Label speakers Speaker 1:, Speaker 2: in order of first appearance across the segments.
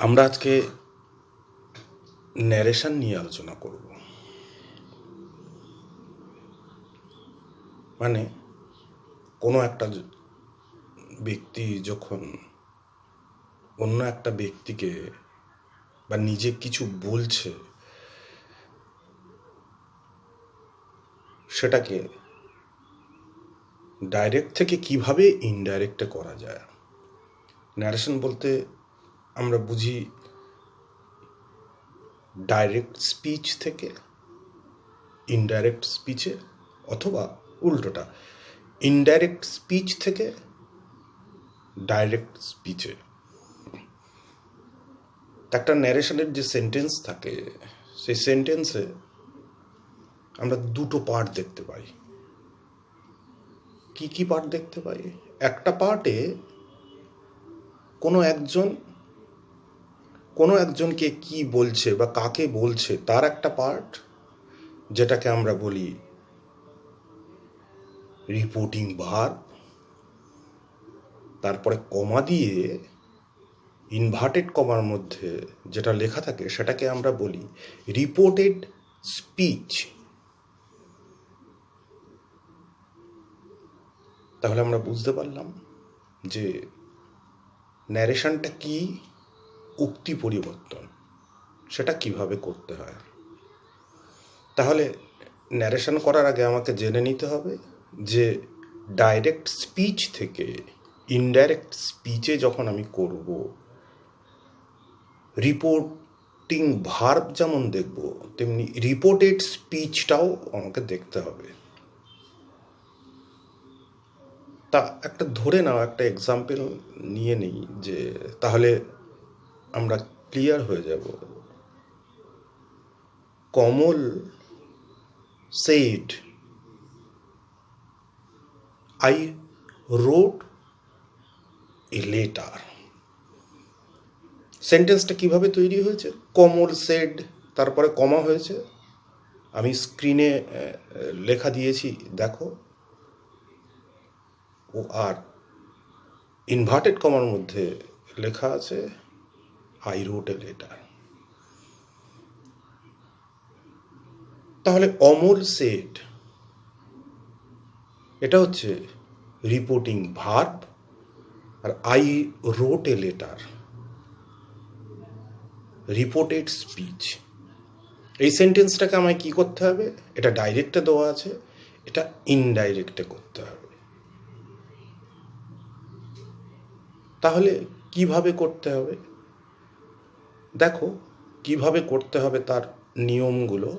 Speaker 1: আমরা আজকে ন্যারেশন নিয়ে আলোচনা করব। মানে কোনো একটা ব্যক্তি যখন অন্য একটা ব্যক্তিকে বা নিজে কিছু বলছে, সেটাকে ডাইরেক্ট থেকে কিভাবে ইনডাইরেক্টে করা যায়। ন্যারেশন বলতে আমরা বুঝি ডাইরেক্ট স্পিচ থেকে ইনডাইরেক্ট স্পিচে, অথবা উল্টোটা ইনডাইরেক্ট স্পিচ থেকে ডাইরেক্ট স্পিচে। একটা ন্যারেশনের যে সেন্টেন্স থাকে, সেই সেন্টেন্সে আমরা দুটো পার্ট দেখতে পাই। কি কি পার্ট দেখতে পাই? একটা পার্টে কোনো একজনকে কি বলছে বা কাকে বলছে তার একটা পার্ট, যেটাকে আমরা বলি রিপোর্টিং ভার্ব। তারপরে কমা দিয়ে ইনভার্টেড কমার মধ্যে যেটা লেখা থাকে সেটাকে আমরা বলি রিপোর্টেড স্পিচ। তাহলে আমরা বুঝতে পারলাম যে ন্যারেশনটা কি, উক্তি পরিবর্তন, সেটা কিভাবে করতে হয়। তাহলে ন্যারেশন করার আগে আমাকে জেনে নিতে হবে যে ডাইরেক্ট স্পিচ থেকে ইনডাইরেক্ট স্পিচে যখন আমি করব, রিপোর্টিং ভার্ব যেমন দেখব, তেমনি রিপোর্টেড স্পিচটাও আমাকে দেখতে হবে। তা একটা ধরে নাও, একটা এক্সাম্পল নিয়ে নিই, যে তাহলে আমরা ক্লিয়ার হয়ে যাব। কমল said, I wrote a letter. সেন্টেন্সটা কিভাবে তৈরি হয়েছে? কমল সেড, তারপরে কমা হয়েছে, আমি স্ক্রিনে লেখা দিয়েছি দেখো, ও আর ইনভার্টেড কমার মধ্যে লেখা আছে আই রোট এ লেটার। তাহলে অমল সেড, এটা হচ্ছে রিপোর্টিং ভার্ব, আর I wrote a letter reported speech. এই সেন্টেন্সটাকে আমায় কি করতে হবে? এটা ডাইরেক্টে দেওয়া আছে, এটা ইনডাইরেক্টে করতে হবে। তাহলে কিভাবে করতে হবে? দেখো, কিভাবে করতে হবে তার নিয়মগুলো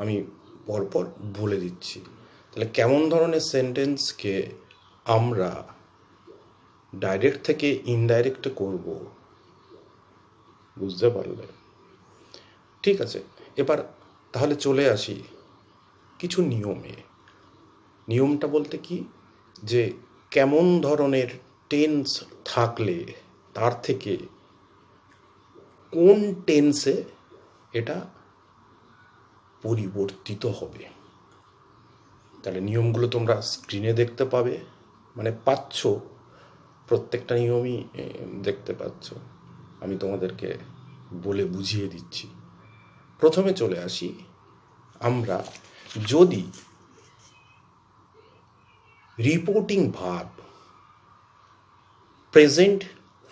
Speaker 1: আমি পরপর বলে দিচ্ছি। তাহলে কেমন ধরনের সেন্টেন্সকে আমরা ডাইরেক্ট থেকে ইনডাইরেক্টে করব, বুঝতে পারলে? ঠিক আছে, এবার তাহলে চলে আসি কিছু নিয়মে। নিয়মটা বলতে কি, যে কেমন ধরনের টেন্স থাকলে তার থেকে কোন টেন্সে এটা পরিবর্তিত হবে। তাহলে নিয়মগুলো তোমরা স্ক্রিনে দেখতে পাবে, মানে পাচ্ছ, প্রত্যেকটা নিয়মই দেখতে পাচ্ছ। আমি তোমাদেরকে বলে বুঝিয়ে দিচ্ছি। প্রথমে চলে আসি, আমরা যদি রিপোর্টিং ভার্ব প্রেজেন্ট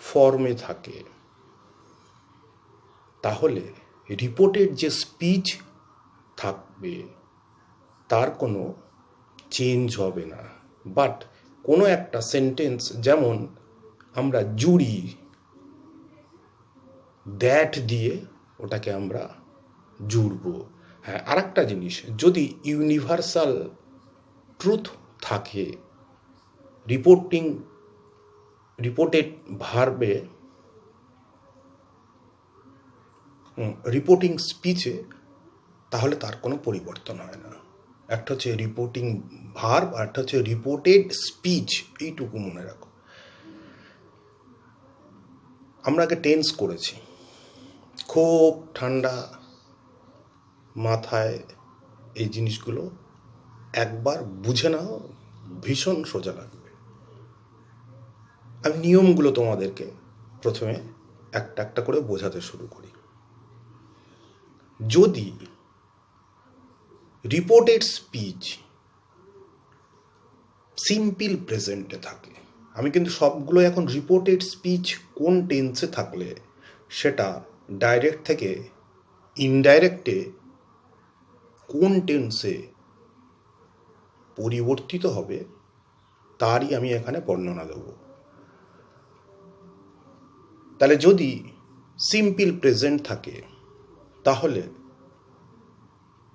Speaker 1: ফর্মে থাকে, তাহলে রিপোর্টেড যে স্পিচ থাকবে তার কোনো চেঞ্জ হবে না। বাট কোনো একটা সেন্টেন্স, যেমন আমরা জুড়ি, দ্যাট দিয়ে ওটাকে আমরা জুড়ব। হ্যাঁ, আর একটা জিনিস, যদি ইউনিভার্সাল ট্রুথ থাকে রিপোর্টেড ভার্বে, রিপোর্টিং স্পিচে, তাহলে তার কোনো পরিবর্তন হয় না। একটা হচ্ছে রিপোর্টিং ভার্ব, আর একটা হচ্ছে রিপোর্টেড স্পিচ। এইটুকু মনে রাখো। আমরা আগে টেন্স করেছি, খুব ঠান্ডা মাথায় এই জিনিসগুলো একবার বুঝে নাও, ভীষণ সোজা লাগবে। আমি নিয়মগুলো তোমাদেরকে প্রথমে একটা একটা করে বোঝাতে শুরু করি। যদি রিপোর্টেড স্পিচ সিম্পল প্রেজেন্টে থাকে, আমি কিন্তু সবগুলো এখন রিপোর্টেড স্পিচ কোন টেন্সে থাকলে সেটা ডাইরেক্ট থেকে ইনডাইরেক্টে কোন টেন্সে পরিবর্তিত হবে তারই আমি এখানে বর্ণনা দেব। তাহলে যদি সিম্পল প্রেজেন্ট থাকে তাহলে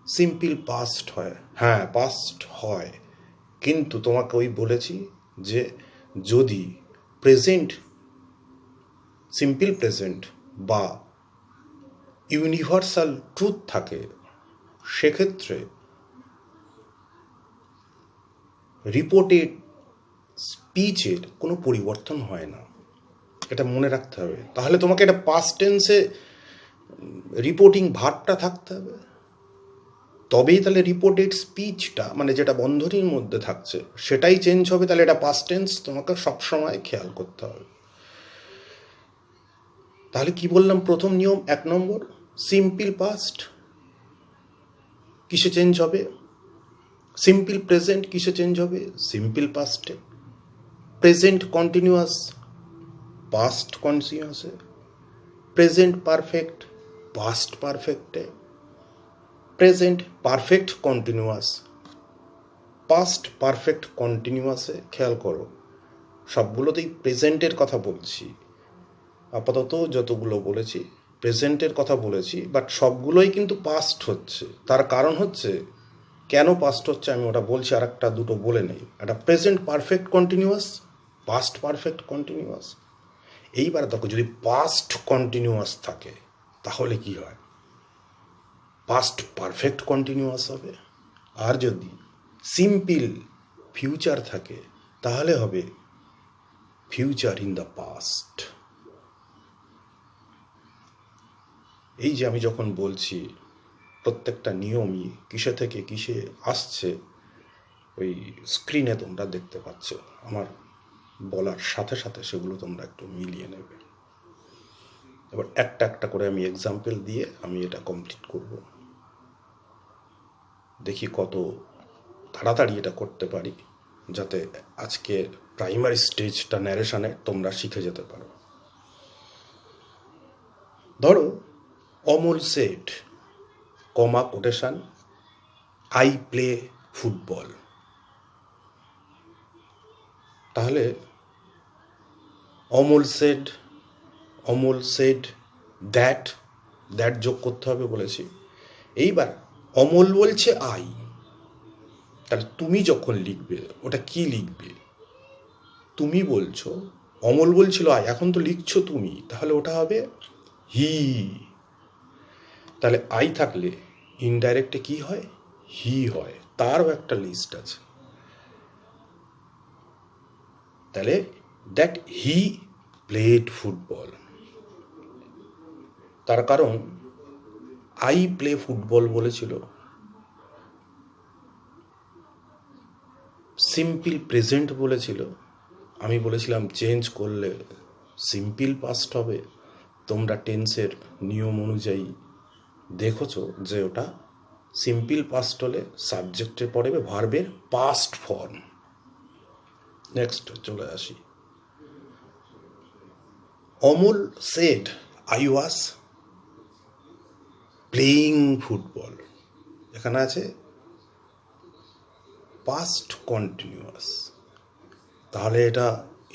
Speaker 1: সিম্পল পাস্ট হয়। হ্যাঁ, পাস্ট হয়, কিন্তু তোমাকে ওই বলেছি যে যদি প্রেজেন্ট সিম্পল প্রেজেন্ট বা ইউনিভার্সাল ট্রুথ থাকে সেক্ষেত্রে রিপোর্টেড স্পিচের কোনো পরিবর্তন হয় না, এটা মনে রাখতে হবে। তাহলে তোমাকে এটা পাস্ট টেন্সে রিপোর্টিং ভার্বটা থাকতে হবে, তবেই তাহলে রিপোর্টেড স্পিচটা মানে যেটা বন্ধনীর মধ্যে থাকছে সেটাই চেঞ্জ হবে। তাহলে এটা পাস্ট টেন্স তোমাকে সবসময় খেয়াল করতে হবে। তাহলে কি বললাম? প্রথম নিয়ম 1 নম্বর, সিম্পল পাস্ট কিসে চেঞ্জ হবে? সিম্পল প্রেজেন্ট কিসে চেঞ্জ হবে? সিম্পল পাস্টে। প্রেজেন্ট কন্টিনিউয়াস পাস্ট কন্টিনিউয়াসে। প্রেজেন্ট পারফেক্ট পাস্ট পারফেক্টে। Present perfect continuous past perfect কন্টিনিউয়াসে। খেয়াল করো, সবগুলোতেই প্রেজেন্টের কথা বলছি, আপাতত যতগুলো বলেছি প্রেজেন্টের কথা বলেছি, বাট সবগুলোই কিন্তু পাস্ট হচ্ছে। তার কারণ হচ্ছে, কেন পাস্ট হচ্ছে আমি ওটা বলছি, আর একটা দুটো বলে নেই। একটা present perfect continuous, past perfect continuous. এইবার দেখো, যদি পাস্ট কন্টিনিউয়াস থাকে তাহলে কি হয়? পাস্ট পারফেক্ট কন্টিনিউয়াস হবে। আর যদি সিম্পল ফিউচার থাকে তাহলে হবে ফিউচার ইন দ্য পাস্ট। এই যে আমি যখন বলছি প্রত্যেকটা নিয়মই কিসে থেকে কিসে আসছে ওই স্ক্রিনে তোমরা দেখতে পাচ্ছ, আমার বলার সাথে সাথে সেগুলো তোমরা একটু মিলিয়ে নেবে। এবার একটা একটা করে আমি এক্সাম্পল দিয়ে আমি এটা কমপ্লিট করব, দেখি কত তাড়াতাড়ি এটা করতে পারি, যাতে আজকে প্রাইমারি স্টেজটা ন্যারেশনে তোমরা শিখে যেতে পারো। ধরো, Amal shed comma quotation I play football. তাহলে অমল সেড দ্যাট যোগ করতে হবে বলেছি। এইবার অমল বলছে আই, তাহলে তুমি যখন লিখবে ওটা কি লিখবে? তুমি বলছো, অমল বলছিল আই, এখন তো লিখছো তুমি, তাহলে ওটা হবে হি। তাহলে আই থাকলে ইনডাইরেক্টে কি হয়? হি হয়। তারও একটা লিস্ট আছে। তাহলে দ্যাট হি প্লেড ফুটবল, তার কারণ আই প্লে ফুটবল বলেছিল, সিম্পল প্রেজেন্ট বলেছিল, আমি বলেছিলাম চেঞ্জ করলে সিম্পল পাস্ট হবে। তোমরা টেন্সের নিয়ম অনুযায়ী দেখেছো যে ওটা সিম্পল পাস্ট হলে সাবজেক্টে পড়বে ভার্বের পাস্ট ফর্ম। নেক্সট চলে আসি, Amal said I was playing football. এখানে আছে পাস্ট কন্টিনিউয়াস, তাহলে এটা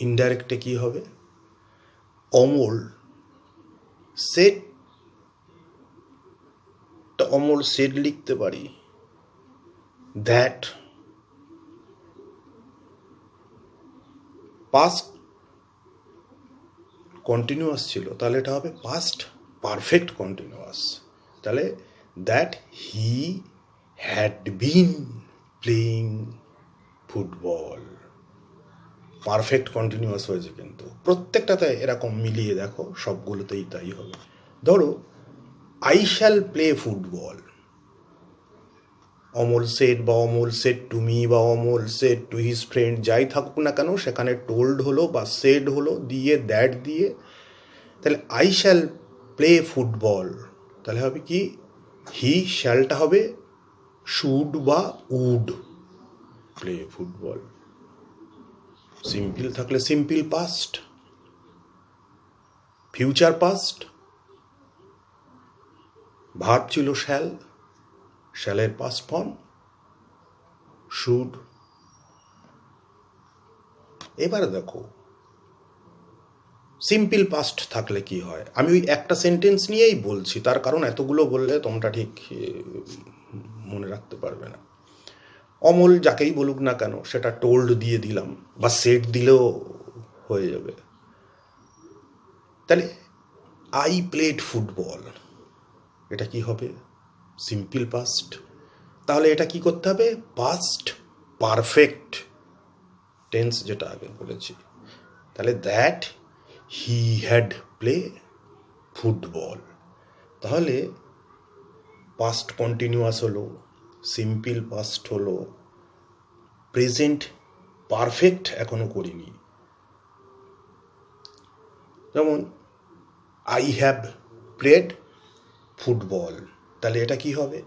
Speaker 1: ইনডাইরেক্টে কি হবে? অমল সেড, অমল সেড লিখতে পারি, দ্যাট পাস্ট কন্টিনিউয়াস ছিল, তাহলে এটা হবে পাস্ট পারফেক্ট কন্টিনিউয়াস। তাহলে that he had been playing football, perfect continuous হয়েছে। কিন্তু প্রত্যেকটাতে এরকম মিলিয়ে দেখো, সবগুলোতেই তাই হবে। ধরো, I shall play football, Amal said বা অমল সেড টু মি বা Amal said to his friend, যাই থাকুক না কেন সেখানে টোল্ড হলো বা সেড হলো দিয়ে দ্যাট দিয়ে তাহলে আই শ্যাল প্লে ফুটবল, তাহলে হবে কি, হি শ্যালটা হবে শুড বা উড প্লে ফুটবল। সিম্পল থাকলে simple past, future past, verb ছিল শ্যাল, শ্যালের পাস্ট ফর্ম শুড। এবারে দেখো সিম্পল পাস্ট থাকলে কি হয়, আমি ওই একটা সেন্টেন্স নিয়েই বলছি, তার কারণ এতগুলো বললে তোমরা ঠিক মনে রাখতে পারবে না। অমল যাকেই বলুক না কেন সেটা টোল্ড দিয়ে দিলাম বা সেট দিলেও হয়ে যাবে। তাহলে আই প্লেড ফুটবল, এটা কি হবে, সিম্পল পাস্ট। তাহলে এটা কি করতে হবে, পাস্ট পারফেক্ট টেন্স যেটা আগে বলেছি। তাহলে that he had play football, তাহলে পাস্ট কন্টিনিউয়াস হলো, সিম্পল পাস্ট হলো, প্রেজেন্ট পারফেক্ট এখনো করিনি। যেমন আই হ্যাভ প্লেড ফুটবল, তাহলে এটা কি হবে,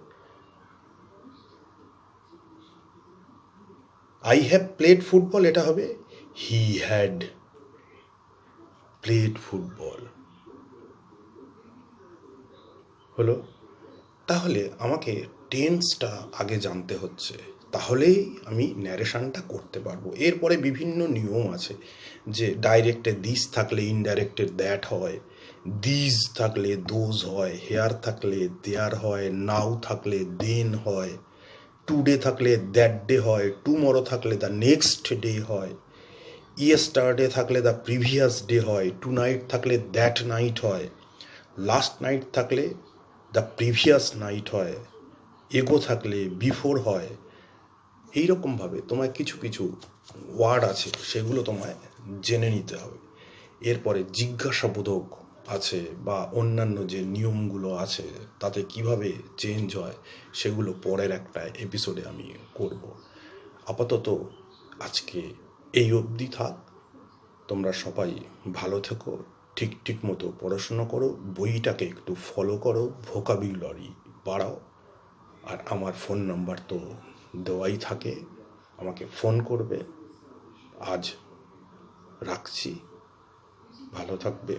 Speaker 1: আই হ্যাভ প্লেড ফুটবল, এটা হবে হি হ্যাড প্লেড ফুটবল। হলো। তাহলে আমাকে টেন্সটা আগে জানতে হচ্ছে, তাহলেই আমি ন্যারেশনটা করতে পারবো। এরপরে বিভিন্ন নিয়ম আছে, যে ডাইরেক্টে দিস থাকলে ইনডাইরেক্টে দ্যাট হয়, দিস থাকলে দোজ হয়, হেয়ার থাকলে দেয়ার হয়, নাও থাকলে দেন হয়, টুডে থাকলে দ্যাট ডে হয়, টুমরো থাকলে দ্য নেক্সট ডে হয়, ইয়েস্টারডে থাকলে দ্য প্রিভিয়াস ডে হয়, টু নাইট থাকলে দ্যাট নাইট হয়, লাস্ট নাইট থাকলে দ্য প্রিভিয়াস নাইট হয়, এগো থাকলে বিফোর হয়। এইরকমভাবে তোমায় কিছু কিছু ওয়ার্ড আছে, সেগুলো তোমায় জেনে নিতে হবে। এরপরে জিজ্ঞাসাবোধক আছে বা অন্যান্য যে নিয়মগুলো আছে তাতে কিভাবে চেঞ্জ হয়, সেগুলো পরের একটা এপিসোডে আমি করব। আপাতত আজকে এই অবধি থাক। তোমরা সবাই ভালো থেকো, ঠিক মতো পড়াশুনো করো, বইটাকে একটু ফলো করো, ভোকাবুলারি বাড়াও। আর আমার ফোন নাম্বার তো দেওয়াই থাকে, আমাকে ফোন করবে। আজ রাখছি, ভালো থাকবে।